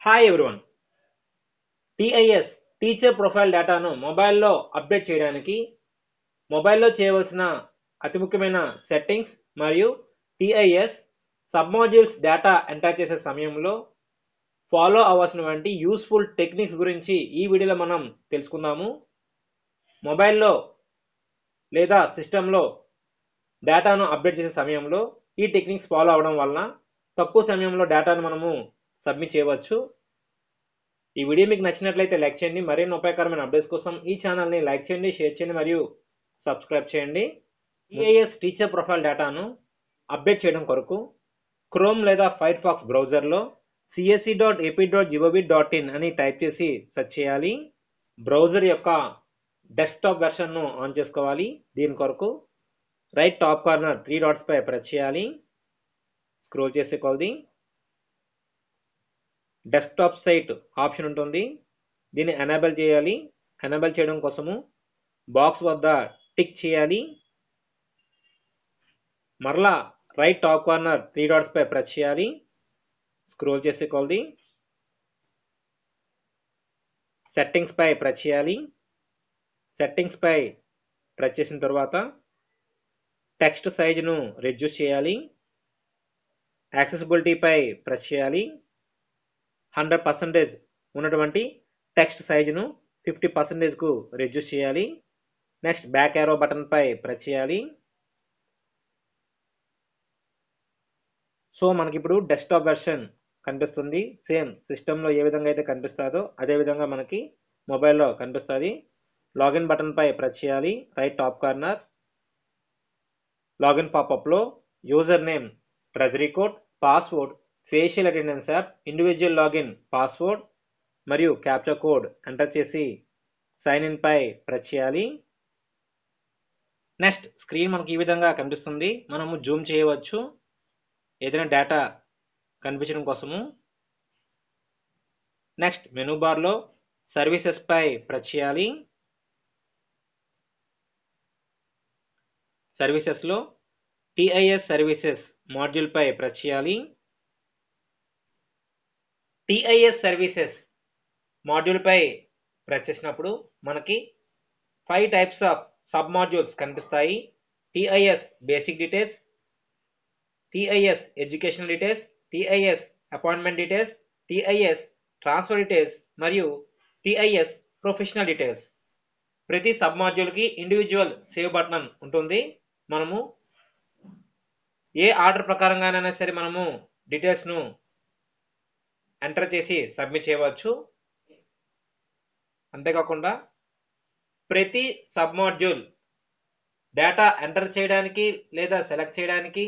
Hi everyone. TIS teacher profile డేటాను మొబైల్లో update చేయడానికి మొబైల్లో చేయవలసిన అతి ముఖ్యమైన సెట్టింగ్స్ మరియు టిఐఎస్ సబ్మాడ్యూల్స్ డేటా ఎంటర్ చేసే సమయంలో ఫాలో అవ్వాల్సినటువంటి యూస్ఫుల్ టెక్నిక్స్ గురించి ఈ వీడియోలో మనం తెలుసుకుందాము. మొబైల్లో లేదా సిస్టంలో డేటాను అప్డేట్ చేసే సమయంలో ఈ టెక్నిక్స్ ఫాలో అవడం వలన తక్కువ సమయంలో డేటాను మనము సబ్మిట్ చేయవచ్చు. ఈ వీడియో మీకు నచ్చినట్లయితే లైక్ చేయండి. మరిన్ని ఉపయోగకరమైన అప్డేట్స్ కోసం ఈ ఛానల్ని లైక్ చేయండి, షేర్ చేయండి మరియు సబ్స్క్రైబ్ చేయండి. టిఐఎస్ టీచర్ ప్రొఫైల్ డేటాను అప్డేట్ చేయడం కొరకు క్రోమ్ లేదా ఫైర్ ఫాక్స్ బ్రౌజర్లో csc.ap.gov.in అని టైప్ చేసి సెర్చ్ చేయాలి. బ్రౌజర్ యొక్క డెస్క్టాప్ వెర్షన్ను ఆన్ చేసుకోవాలి. దీని కొరకు రైట్ టాప్ కార్నర్ 3 డాట్స్ పై ప్రెస్ చేయాలి. స్క్రోల్ చేసే కొలది డెస్క్టాప్ సైట్ ఆప్షన్ ఉంటుంది. దీన్ని ఎనేబుల్ చేయాలి. ఎనేబుల్ చేయడం కోసము బాక్స్ వద్ద టిక్ చేయాలి. మరలా రైట్ టాప్ కార్నర్ 3 డాట్స్ పై ప్రెస్ చేయాలి. స్క్రోల్ చేసే కొలది సెట్టింగ్స్ పై ప్రెస్ చేయాలి. సెట్టింగ్స్ పై ప్రెస్ చేసిన తర్వాత టెక్స్ట్ సైజును రెడ్యూస్ చేయాలి. యాక్సెసిబిలిటీ పై ప్రెస్ చేయాలి. 100% ఉన్నటువంటి టెక్స్ట్ సైజును 50%కు రెడ్యూస్ చేయాలి. నెక్స్ట్ బ్యాక్ యారో బటన్ పై ప్రెస్ చేయాలి. సో మనకి ఇప్పుడు డెస్క్టాప్ వెర్షన్ కనిపిస్తుంది. సేమ్ సిస్టంలో ఏ విధంగా అయితే కనిపిస్తుందో అదే విధంగా మనకి మొబైల్లో కనిపిస్తుంది. లాగిన్ బటన్ పై ప్రెస్ చేయాలి. రైట్ టాప్ కార్నర్ లాగిన్ పాపప్లో user name, treasury code, password, facial attendance app, individual login password మరియు క్యాప్చా కోడ్ ఎంటర్ చేసి సైన్ ఇన్ పై ప్రెస్ చేయాలి. నెక్స్ట్ స్క్రీన్ మనకి ఈ విధంగా కనిపిస్తుంది. మనము జూమ్ చేయవచ్చు ఏదైనా డేటా కనిపించడం కోసము. నెక్స్ట్ మెనూ బార్లో సర్వీసెస్ పై ప్రెస్ చేయాలి. సర్వీసెస్లో టిఐఎస్ సర్వీసెస్ మాడ్యూల్ పై ప్రెస్ చేయాలి. టిఐఎస్ సర్వీసెస్ మాడ్యూల్ పై ప్రెస్ చేసినప్పుడు మనకి 5 టైప్స్ ఆఫ్ సబ్ మాడ్యూల్స్ కనిపిస్తాయి. TIS basic details, TIS educational details, TIS appointment details, TIS transfer details మరియు టిఐఎస్ ప్రొఫెషనల్ డీటెయిల్స్. ప్రతి సబ్ మాడ్యూల్కి ఇండివిజువల్ సేవ్ బటన్ ఉంటుంది. మనము ఏ ఆర్డర్ ప్రకారంగానైనా సరే మనము డీటెయిల్స్ను ఎంటర్ చేసి సబ్మిట్ చేయవచ్చు. అంతేకాకుండా ప్రతి సబ్ మాడ్యూల్ డేటా ఎంటర్ చేయడానికి లేదా సెలెక్ట్ చేయడానికి,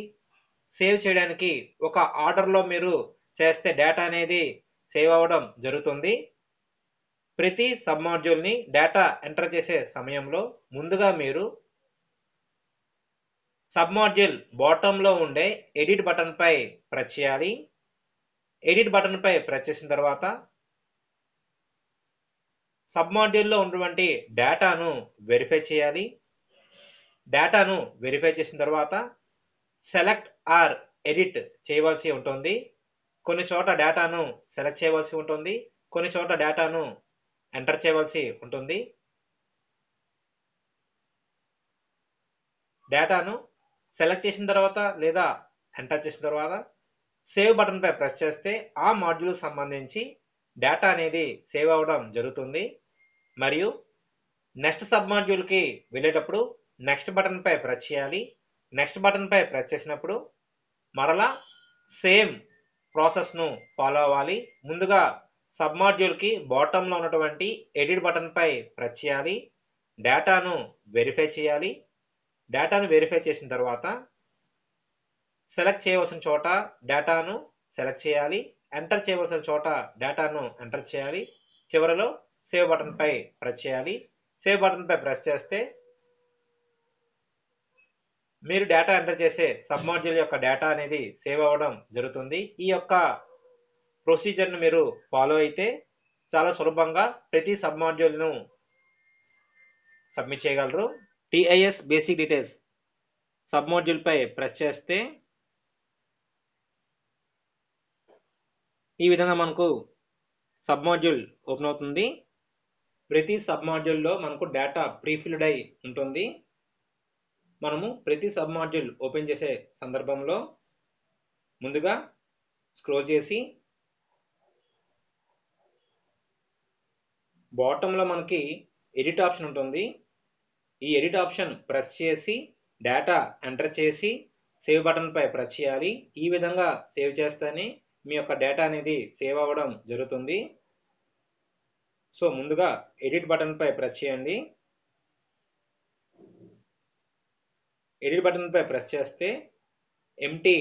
సేవ్ చేయడానికి ఒక ఆర్డర్లో మీరు చేస్తే డేటా అనేది సేవ్ అవ్వడం జరుగుతుంది. ప్రతి సబ్ మాడ్యూల్ని డేటా ఎంటర్ చేసే సమయంలో ముందుగా మీరు సబ్ మాడ్యూల్ బాటంలో ఉండే ఎడిట్ బటన్ పై ప్రెస్ చేయాలి. ఎడిట్ బటన్ పై ప్రెస్ చేసిన తర్వాత సబ్ మాడ్యూల్లో ఉన్నటువంటి డేటాను వెరిఫై చేయాలి. డేటాను వెరిఫై చేసిన తర్వాత సెలెక్ట్ ఆర్ ఎడిట్ చేయవలసి ఉంటుంది. కొన్ని చోట డేటాను సెలెక్ట్ చేయవలసి ఉంటుంది, కొన్ని చోట డేటాను ఎంటర్ చేయవలసి ఉంటుంది. డేటాను సెలెక్ట్ చేసిన తర్వాత లేదా ఎంటర్ చేసిన తర్వాత సేవ్ బటన్ పై ప్రెస్ చేస్తే ఆ మాడ్యూల్ సంబంధించి డేటా అనేది సేవ్ అవ్వడం జరుగుతుంది. మరియు నెక్స్ట్ సబ్ మాడ్యూల్కి వెళ్ళేటప్పుడు నెక్స్ట్ బటన్ పై ప్రెస్ చేయాలి. నెక్స్ట్ బటన్ పై ప్రెస్ చేసినప్పుడు మరలా సేమ్ ప్రాసెస్ను ఫాలో అవ్వాలి. ముందుగా సబ్ మాడ్యూల్కి బాటంలో ఉన్నటువంటి ఎడిట్ బటన్ పై ప్రెస్ చేయాలి. డేటాను వెరిఫై చేయాలి. డేటాను వెరిఫై చేసిన తర్వాత సెలెక్ట్ చేయవలసిన చోట డేటాను సెలెక్ట్ చేయాలి. ఎంటర్ చేయవలసిన చోట డేటాను ఎంటర్ చేయాలి. చివరిలో సేవ్ బటన్ పై ప్రెస్ చేయాలి. సేవ్ బటన్ పై ప్రెస్ చేస్తే మీరు డేటా ఎంటర్ చేసే సబ్ మాడ్యూల్ యొక్క డేటా అనేది సేవ్ అవ్వడం జరుగుతుంది. ఈ యొక్క ప్రొసీజర్ను మీరు ఫాలో అయితే చాలా సులభంగా ప్రతి సబ్ మాడ్యూల్ను సబ్మిట్ చేయగలరు. TIS basic details sub module పై ప్రెస్ చేస్తే ఈ విధంగా మనకు సబ్ మాడ్యూల్ ఓపెన్ అవుతుంది. ప్రతి సబ్ మాడ్యూల్లో మనకు డేటా ప్రీఫిల్డ్ అయి ఉంటుంది. మనము ప్రతి సబ్ మాడ్యూల్ ఓపెన్ చేసే సందర్భంలో ముందుగా స్క్రోల్ చేసి బాటంలో మనకి ఎడిట్ ఆప్షన్ ఉంటుంది. ఈ ఎడిట్ ఆప్షన్ ప్రెస్ చేసి డేటా ఎంటర్ చేసి సేవ్ బటన్ పై ప్రెస్ చేయాలి. ఈ విధంగా సేవ్ చేస్తేనే మీ యొక్క డేటా అనేది సేవ్ అవ్వడం జరుగుతుంది. సో ముందుగా ఎడిట్ బటన్ పై ప్రెస్ చేయండి. ఎడిట్ బటన్ పై ప్రెస్ చేస్తే ఎంటీ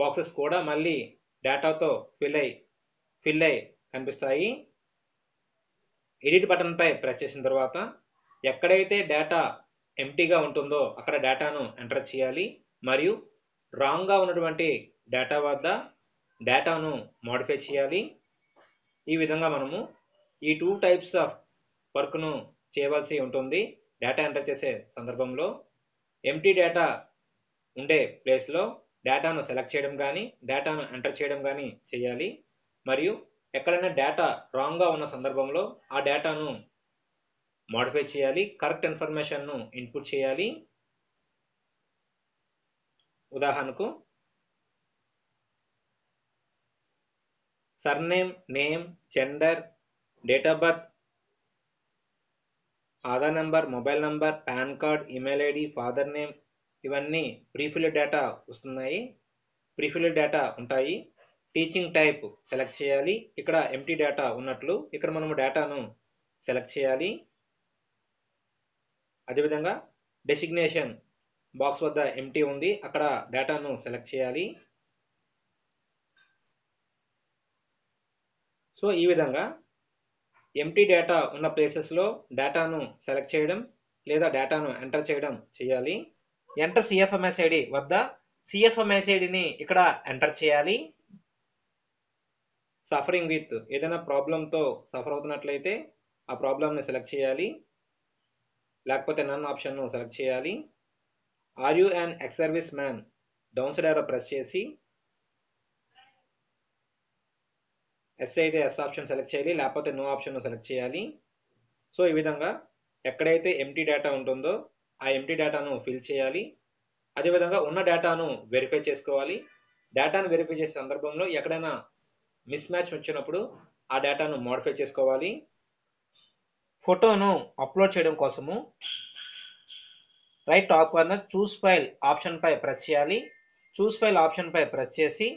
బాక్సెస్ కూడా మళ్ళీ డేటాతో ఫిల్ అయి కనిపిస్తాయి. ఎడిట్ బటన్ పై ప్రెస్ చేసిన తర్వాత ఎక్కడైతే డేటా ఎంటీగా ఉంటుందో అక్కడ డేటాను ఎంటర్ చేయాలి మరియు రాంగ్గా ఉన్నటువంటి డేటా వద్ద డేటాను మోడిఫై చేయాలి. ఈ విధంగా మనము ఈ 2 టైప్స్ ఆఫ్ వర్క్ను చేయవలసి ఉంటుంది. డేటా ఎంటర్ చేసే సందర్భంలో ఎంటీ డేటా ఉండే ప్లేస్లో డేటాను సెలెక్ట్ చేయడం కానీ డేటాను ఎంటర్ చేయడం కానీ చేయాలి. మరియు ఎక్కడైనా డేటా రాంగ్గా ఉన్న సందర్భంలో ఆ డేటాను మోడిఫై చేయాలి. కరెక్ట్ ఇన్ఫర్మేషన్ను ఇన్పుట్ చేయాలి. ఉదాహరణకు surname, name, gender, date of birth, Aadhaar number, mobile number, pan card, email ID, father name ఇవన్నీ ప్రీఫిల్డ్ డేటా వస్తున్నాయి. ప్రీఫిల్డ్ డేటా ఉంటాయి. టీచింగ్ టైప్ సెలెక్ట్ చేయాలి. ఇక్కడ ఎంటీ డేటా ఉన్నట్లు ఇక్కడ మనము డేటాను సెలెక్ట్ చేయాలి. అదేవిధంగా డెసిగ్నేషన్ బాక్స్ వద్ద ఎంటీ ఉంది, అక్కడ డేటాను సెలెక్ట్ చేయాలి. సో ఈ విధంగా ఎంటీ డేటా ఉన్న ప్లేసెస్లో డేటాను సెలెక్ట్ చేయడం లేదా డేటాను ఎంటర్ చేయడం చేయాలి. ఎంటర్ సిఎఫ్ఎంఎస్ఐడి వద్ద సిఎఫ్ఎంఎస్ఐడిని ఇక్కడ ఎంటర్ చేయాలి. సఫరింగ్ విత్ ఏదైనా ప్రాబ్లంతో సఫర్ అవుతున్నట్లయితే ఆ ప్రాబ్లంని సెలెక్ట్ చేయాలి, లేకపోతే నన్ ఆప్షన్ను సెలెక్ట్ చేయాలి. Are you an ex service man down side arrow press చేసి ఎస్ అయితే ఎస్ ఆప్షన్ సెలెక్ట్ చేయాలి, లేకపోతే నో ఆప్షన్ సెలెక్ట్ చేయాలి. సో ఈ విధంగా ఎక్కడైతే ఎంటీ డేటా ఉంటుందో ఆ ఎంటీ డేటాను ఫిల్ చేయాలి. అదేవిధంగా ఉన్న డేటాను వెరిఫై చేసుకోవాలి. డేటాను వెరిఫై చేసే సందర్భంలో ఎక్కడైనా మిస్ మ్యాచ్ వచ్చినప్పుడు ఆ డేటాను మోడిఫై చేసుకోవాలి. ఫోటోను అప్లోడ్ చేయడం కోసము right top corner choose file option పై ప్రెస్ చేయాలి. చూస్ ఫైల్ ఆప్షన్ పై ప్రెస్ చేసి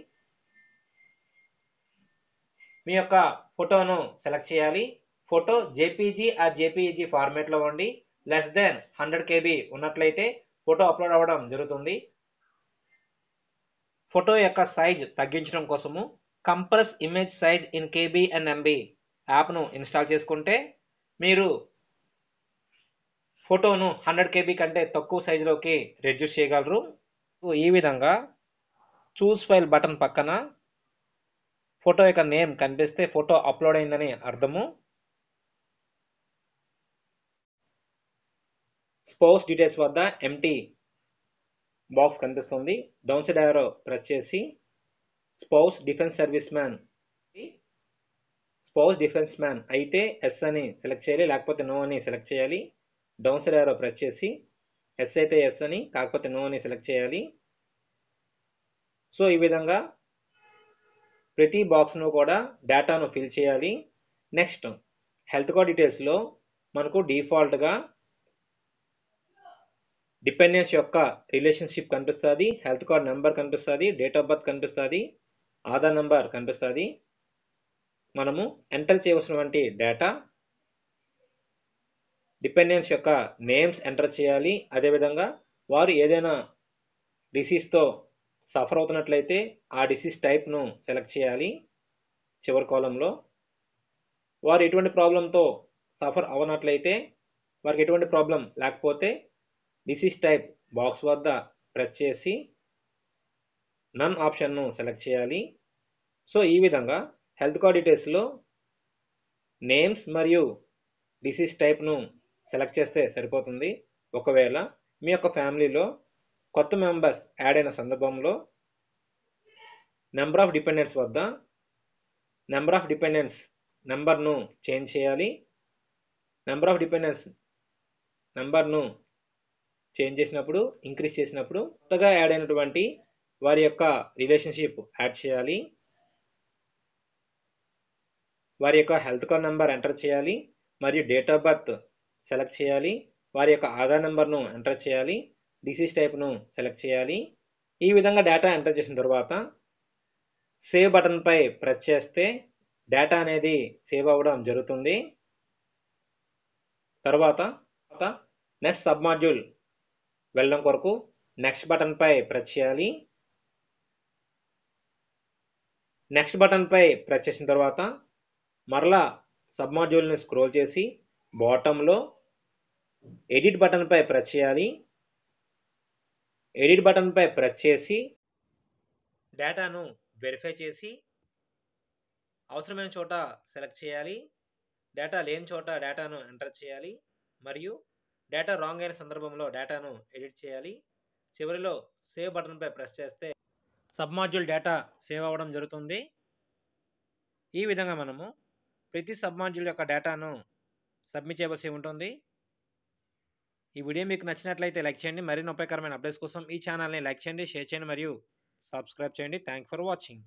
మీ యొక్క ఫోటోను సెలెక్ట్ చేయాలి. ఫోటో జేపీజీ ఆర్ జేపీఈజీ ఫార్మేట్లో ఉండి లెస్ దెన్ 100 KB ఉన్నట్లయితే ఫోటో అప్లోడ్ అవ్వడం జరుగుతుంది. ఫోటో యొక్క సైజ్ తగ్గించడం కోసము compress image size in KB and MB యాప్ను ఇన్స్టాల్ చేసుకుంటే మీరు ఫోటోను 100 KB కంటే తక్కువ సైజులోకి రెడ్యూస్ చేయగలరు. ఈ విధంగా చూస్ ఫైల్ బటన్ పక్కన ఫోటో యొక్క నేమ్ కనిపిస్తే ఫోటో అప్లోడ్ అయిందని అర్థము. స్పౌస్ డీటెయిల్స్ వద్ద ఎంటీ బాక్స్ కనిపిస్తుంది. డౌన్ సైడ్ యారో ప్రెస్ చేసి స్పౌస్ డిఫెన్స్ సర్వీస్ మ్యాన్ అయితే ఎస్ అని సెలెక్ట్ చేయాలి, లేకపోతే నో అని సెలెక్ట్ చేయాలి. డౌన్ సైడ్ యారో ప్రెస్ చేసి ఎస్ అయితే ఎస్ అని, కాకపోతే నో అని సెలెక్ట్ చేయాలి. సో ఈ విధంగా ప్రతి బాక్స్ను కూడా డేటాను ఫిల్ చేయాలి. నెక్స్ట్ హెల్త్ కార్డ్ డీటెయిల్స్లో మనకు డిఫాల్ట్గా డిపెండెన్స్ యొక్క రిలేషన్షిప్ కనిపిస్తుంది, హెల్త్ కార్డ్ నెంబర్ కనిపిస్తుంది, డేట్ ఆఫ్ బర్త్ కనిపిస్తుంది, ఆధార్ నెంబర్ కనిపిస్తుంది. మనము ఎంటర్ చేయవలసినటువంటి డేటా డిపెండెన్స్ యొక్క నేమ్స్ ఎంటర్ చేయాలి. అదేవిధంగా వారు ఏదైనా డిసీజ్తో సఫర్ అవుతున్నట్లయితే ఆ డిసీజ్ టైప్ను సెలెక్ట్ చేయాలి. చివరి కాలంలో వారు ఎటువంటి ప్రాబ్లంతో సఫర్ అవనట్లయితే వారికి ఎటువంటి ప్రాబ్లం లేకపోతే డిసీజ్ టైప్ బాక్స్ వద్ద ప్రెస్ చేసి నన్ ఆప్షన్ను సెలెక్ట్ చేయాలి. సో ఈ విధంగా హెల్త్ కార్డ్ డీటెయిల్స్లో నేమ్స్ మరియు డిసీజ్ టైప్ను సెలెక్ట్ చేస్తే సరిపోతుంది. ఒకవేళ మీ యొక్క ఫ్యామిలీలో కొత్త మెంబర్స్ యాడ్ అయిన సందర్భంలో నెంబర్ ఆఫ్ డిపెండెంట్స్ వద్ద నెంబర్ ఆఫ్ డిపెండెంట్స్ నెంబర్ను చేంజ్ చేయాలి. నెంబర్ ఆఫ్ డిపెండెన్స్ నెంబర్ను చేంజ్ చేసినప్పుడు, ఇంక్రీజ్ చేసినప్పుడు కొత్తగా యాడ్ అయినటువంటి వారి యొక్క రిలేషన్షిప్ యాడ్ చేయాలి. వారి యొక్క హెల్త్ కార్డ్ నెంబర్ ఎంటర్ చేయాలి మరియు డేట్ ఆఫ్ బర్త్ సెలెక్ట్ చేయాలి. వారి యొక్క ఆధార్ నెంబర్ను ఎంటర్ చేయాలి. డిసీజ్ టైప్ను సెలెక్ట్ చేయాలి. ఈ విధంగా డేటా ఎంటర్ చేసిన తర్వాత సేవ్ బటన్పై ప్రెస్ చేస్తే డేటా అనేది సేవ్ అవ్వడం జరుగుతుంది. తర్వాత నెక్స్ట్ సబ్ మాడ్యూల్ వెళ్ళడం కొరకు నెక్స్ట్ బటన్పై ప్రెస్ చేయాలి. నెక్స్ట్ బటన్పై ప్రెస్ చేసిన తర్వాత మరలా సబ్ మాడ్యూల్ని స్క్రోల్ చేసి బాటంలో ఎడిట్ బటన్పై ప్రెస్ చేయాలి. ఎడిట్ బటన్పై ప్రెస్ చేసి డేటాను వెరిఫై చేసి అవసరమైన చోట సెలెక్ట్ చేయాలి. డేటా లేని చోట డేటాను ఎంటర్ చేయాలి మరియు డేటా రాంగ్ అయిన సందర్భంలో డేటాను ఎడిట్ చేయాలి. చివరిలో సేవ్ బటన్పై ప్రెస్ చేస్తే సబ్ మాడ్యూల్ డేటా సేవ్ అవ్వడం జరుగుతుంది. ఈ విధంగా మనము ప్రతి సబ్ మాడ్యూల్ యొక్క డేటాను సబ్మిట్ చేయవలసి ఉంటుంది. ఈ వీడియో మీకు నచ్చినట్లయితే లైక్ చేయండి. మరిన్ని ఉపయోగకరమైన అప్డేట్స్ కోసం ఈ ఛానల్ని లైక్ చేయండి, షేర్ చేయండి మరియు సబ్స్క్రైబ్ చేయండి. Thank for watching.